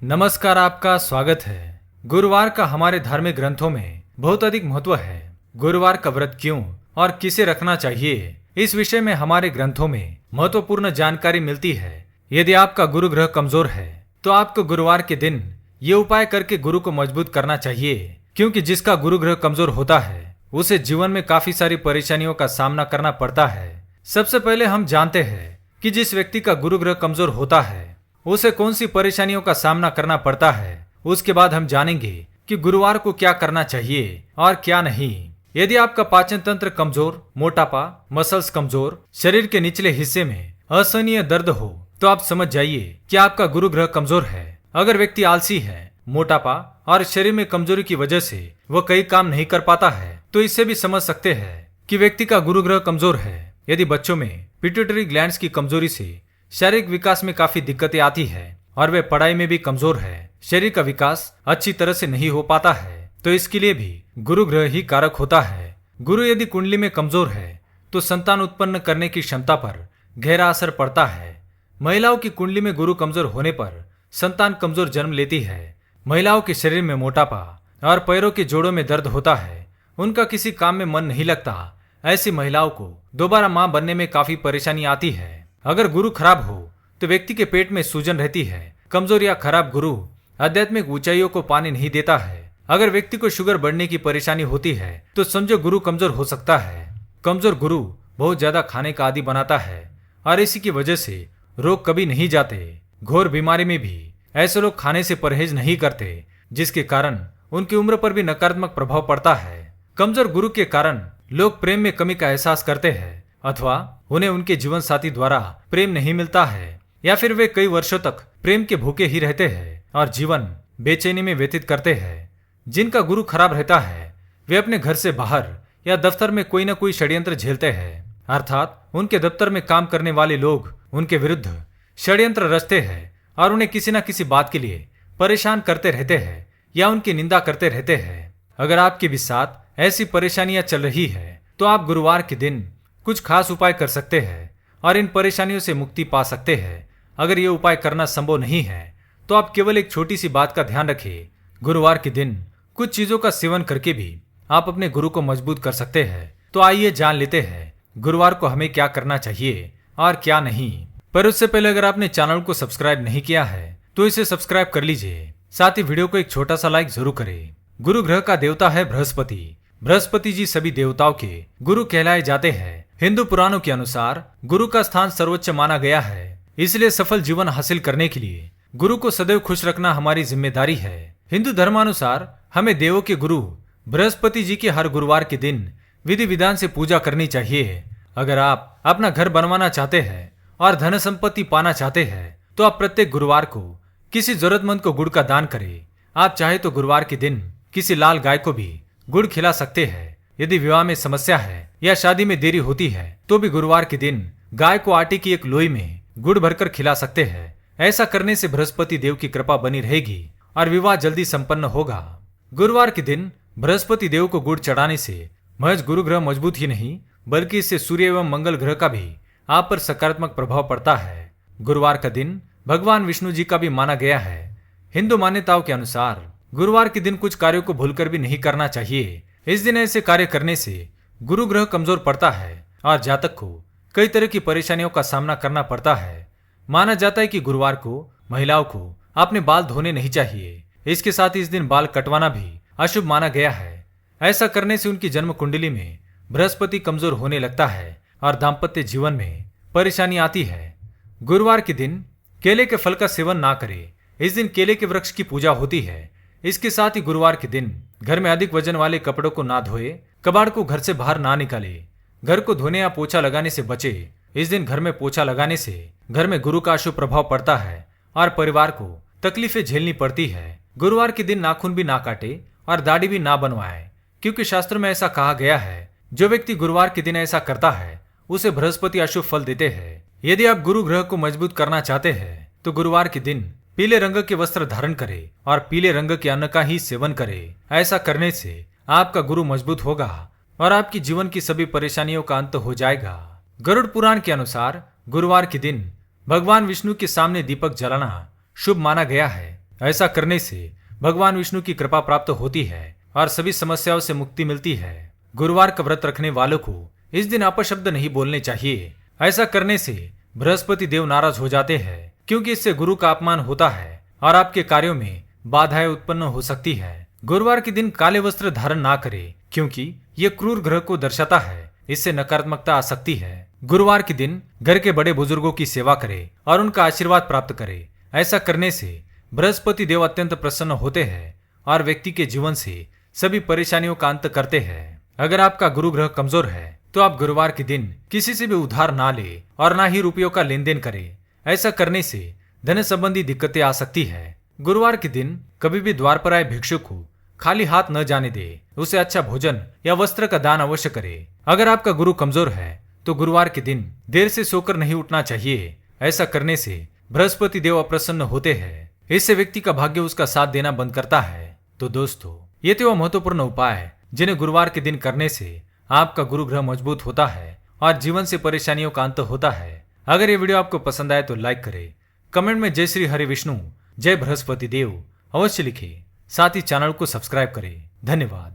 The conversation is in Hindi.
नमस्कार, आपका स्वागत है। गुरुवार का हमारे धार्मिक ग्रंथों में बहुत अधिक महत्व है। गुरुवार का व्रत क्यों और किसे रखना चाहिए, इस विषय में हमारे ग्रंथों में महत्वपूर्ण जानकारी मिलती है। यदि आपका गुरु ग्रह कमजोर है तो आपको गुरुवार के दिन ये उपाय करके गुरु को मजबूत करना चाहिए, क्योंकि जिसका गुरु ग्रह कमजोर होता है उसे जीवन में काफी सारी परेशानियों का सामना करना पड़ता है। सबसे पहले हम जानते हैं कि जिस व्यक्ति का गुरु ग्रह कमजोर होता है उसे कौन सी परेशानियों का सामना करना पड़ता है। उसके बाद हम जानेंगे कि गुरुवार को क्या करना चाहिए और क्या नहीं। यदि आपका पाचन तंत्र कमजोर, मोटापा, मसल्स कमजोर, शरीर के निचले हिस्से में असहनीय दर्द हो तो आप समझ जाइए कि आपका गुरु ग्रह कमजोर है। अगर व्यक्ति आलसी है, मोटापा और शरीर में कमजोरी की वजह से वह कई काम नहीं कर पाता है तो इससे भी समझ सकते हैं कि व्यक्ति का गुरु ग्रह कमजोर है। यदि बच्चों में पिट्यूटरी ग्लैंड्स की कमजोरी से शारीरिक विकास में काफी दिक्कतें आती है और वे पढ़ाई में भी कमजोर है, शरीर का विकास अच्छी तरह से नहीं हो पाता है, तो इसके लिए भी गुरु ग्रह ही कारक होता है। गुरु यदि कुंडली में कमजोर है तो संतान उत्पन्न करने की क्षमता पर गहरा असर पड़ता है। महिलाओं की कुंडली में गुरु कमजोर होने पर संतान कमजोर जन्म लेती है। महिलाओं के शरीर में मोटापा और पैरों के जोड़ों में दर्द होता है, उनका किसी काम में मन नहीं लगता। ऐसी महिलाओं को दोबारा मां बनने में काफी परेशानी आती है। अगर गुरु खराब हो तो व्यक्ति के पेट में सूजन रहती है। कमजोर या खराब गुरु आध्यात्मिक ऊंचाइयों को पाने नहीं देता है। अगर व्यक्ति को शुगर बढ़ने की परेशानी होती है तो समझो गुरु कमजोर हो सकता है। कमजोर गुरु बहुत ज्यादा खाने का आदी बनाता है और इसी की वजह से रोग कभी नहीं जाते। घोर बीमारी में भी ऐसे लोग खाने से परहेज नहीं करते, जिसके कारण उनकी उम्र पर भी नकारात्मक प्रभाव पड़ता है। कमजोर गुरु के कारण लोग प्रेम में कमी का एहसास करते हैं अथवा उन्हें उनके जीवन साथी द्वारा प्रेम नहीं मिलता है, या फिर वे कई वर्षों तक प्रेम के भूखे ही रहते हैं और जीवन बेचैनी में व्यतीत करते हैं। जिनका गुरु खराब रहता है वे अपने घर से बाहर या दफ्तर में कोई न कोई षड्यंत्र झेलते हैं, अर्थात उनके दफ्तर में काम करने वाले लोग उनके विरुद्ध षड्यंत्र रचते हैं और उन्हें किसी न किसी बात के लिए परेशान करते रहते हैं या उनकी निंदा करते रहते हैं। अगर आपके भी साथ ऐसी परेशानियां चल रही है तो आप गुरुवार के दिन कुछ खास उपाय कर सकते हैं और इन परेशानियों से मुक्ति पा सकते हैं। अगर ये उपाय करना संभव नहीं है तो आप केवल एक छोटी सी बात का ध्यान रखें। गुरुवार के दिन कुछ चीजों का सेवन करके भी आप अपने गुरु को मजबूत कर सकते हैं। तो आइए जान लेते हैं गुरुवार को हमें क्या करना चाहिए और क्या नहीं। पर उससे पहले अगर आपने चैनल को सब्सक्राइब नहीं किया है तो इसे सब्सक्राइब कर लीजिए। साथ ही वीडियो को एक छोटा सा लाइक जरूर करें। गुरु ग्रह का देवता है बृहस्पति। बृहस्पति जी सभी देवताओं के गुरु कहलाए जाते हैं। हिंदू पुराणों के अनुसार गुरु का स्थान सर्वोच्च माना गया है, इसलिए सफल जीवन हासिल करने के लिए गुरु को सदैव खुश रखना हमारी जिम्मेदारी है। हिंदू धर्मानुसार हमें देवों के गुरु बृहस्पति जी की हर गुरुवार के दिन विधि विधान से पूजा करनी चाहिए। अगर आप अपना घर बनवाना चाहते हैं और धन संपत्ति पाना चाहते हैं तो आप प्रत्येक गुरुवार को किसी जरूरतमंद को गुड़ का दान करें। आप चाहे तो गुरुवार के दिन किसी लाल गाय को भी गुड़ खिला सकते हैं। यदि विवाह में समस्या है या शादी में देरी होती है तो भी गुरुवार के दिन गाय को आटे की एक लोई में गुड़ भरकर खिला सकते हैं। ऐसा करने से बृहस्पति देव की कृपा बनी रहेगी और विवाह जल्दी संपन्न होगा। गुरुवार के दिन बृहस्पति देव को गुड़ चढ़ाने से महज गुरु ग्रह मजबूत ही नहीं बल्कि इससे सूर्य एवं मंगल ग्रह का भी आप पर सकारात्मक प्रभाव पड़ता है। गुरुवार का दिन भगवान विष्णु जी का भी माना गया है। हिंदू मान्यताओं के अनुसार गुरुवार के दिन कुछ कार्यों को भूलकर भी नहीं करना चाहिए। इस दिन ऐसे कार्य करने से गुरु ग्रह कमजोर पड़ता है और जातक को कई तरह की परेशानियों का सामना करना पड़ता है। माना जाता है कि गुरुवार को महिलाओं को अपने बाल धोने नहीं चाहिए। इसके साथ ही इस दिन बाल कटवाना भी अशुभ माना गया है। ऐसा करने से उनकी जन्म कुंडली में बृहस्पति कमजोर होने लगता है और दाम्पत्य जीवन में परेशानी आती है। गुरुवार के दिन केले के फल का सेवन ना करें। इस दिन केले के वृक्ष की पूजा होती है। इसके साथ ही गुरुवार के दिन घर में अधिक वजन वाले कपड़ों को ना धोए, कबाड़ को घर से बाहर ना निकाले, घर को धोने या पोछा लगाने से बचे। इस दिन घर में पोछा लगाने से घर में गुरु का अशुभ प्रभाव पड़ता है और परिवार को तकलीफें झेलनी पड़ती है। गुरुवार के दिन नाखून भी ना काटे और दाढ़ी भी ना बनवाए, क्योंकि शास्त्र में ऐसा कहा गया है जो व्यक्ति गुरुवार के दिन ऐसा करता है उसे बृहस्पति अशुभ फल देते हैं। यदि आप गुरु ग्रह को मजबूत करना चाहते हैं तो गुरुवार के दिन पीले रंग के वस्त्र धारण करें और पीले रंग के अन्न का ही सेवन करें। ऐसा करने से आपका गुरु मजबूत होगा और आपकी जीवन की सभी परेशानियों का अंत हो जाएगा। गरुड़ पुराण के अनुसार गुरुवार के दिन भगवान विष्णु के सामने दीपक जलाना शुभ माना गया है। ऐसा करने से भगवान विष्णु की कृपा प्राप्त होती है और सभी समस्याओं से मुक्ति मिलती है। गुरुवार का व्रत रखने वालों को इस दिन अपशब्द नहीं बोलने चाहिए। ऐसा करने से बृहस्पति देव नाराज हो जाते हैं, क्योंकि इससे गुरु का अपमान होता है और आपके कार्यों में बाधाएं उत्पन्न हो सकती है। गुरुवार के दिन काले वस्त्र धारण ना करें, क्योंकि ये क्रूर ग्रह को दर्शाता है। इससे नकारात्मकता आ सकती है। गुरुवार के दिन घर के बड़े बुजुर्गों की सेवा करें और उनका आशीर्वाद प्राप्त करें। ऐसा करने से बृहस्पति देव अत्यंत प्रसन्न होते हैं और व्यक्ति के जीवन से सभी परेशानियों का अंत करते हैं। अगर आपका गुरु ग्रह कमजोर है तो आप गुरुवार के दिन किसी से भी उधार ना ले और ना ही रुपयों का लेन देन करें। ऐसा करने से धन संबंधी दिक्कतें आ सकती है। गुरुवार के दिन कभी भी द्वार पर आए भिक्षुक को खाली हाथ न जाने दे। उसे अच्छा भोजन या वस्त्र का दान अवश्य करे। अगर आपका गुरु कमजोर है तो गुरुवार के दिन देर से सोकर नहीं उठना चाहिए। ऐसा करने से बृहस्पति देव अप्रसन्न होते हैं। इससे व्यक्ति का भाग्य उसका साथ देना बंद करता है। तो दोस्तों, ये थे वो महत्वपूर्ण उपाय जिन्हें गुरुवार के दिन करने से आपका गुरु ग्रह मजबूत होता है और जीवन से परेशानियों का अंत होता है। अगर ये वीडियो आपको पसंद आए तो लाइक करें, कमेंट में जय श्री हरि विष्णु, जय बृहस्पति देव अवश्य लिखें। साथ ही चैनल को सब्सक्राइब करें। धन्यवाद।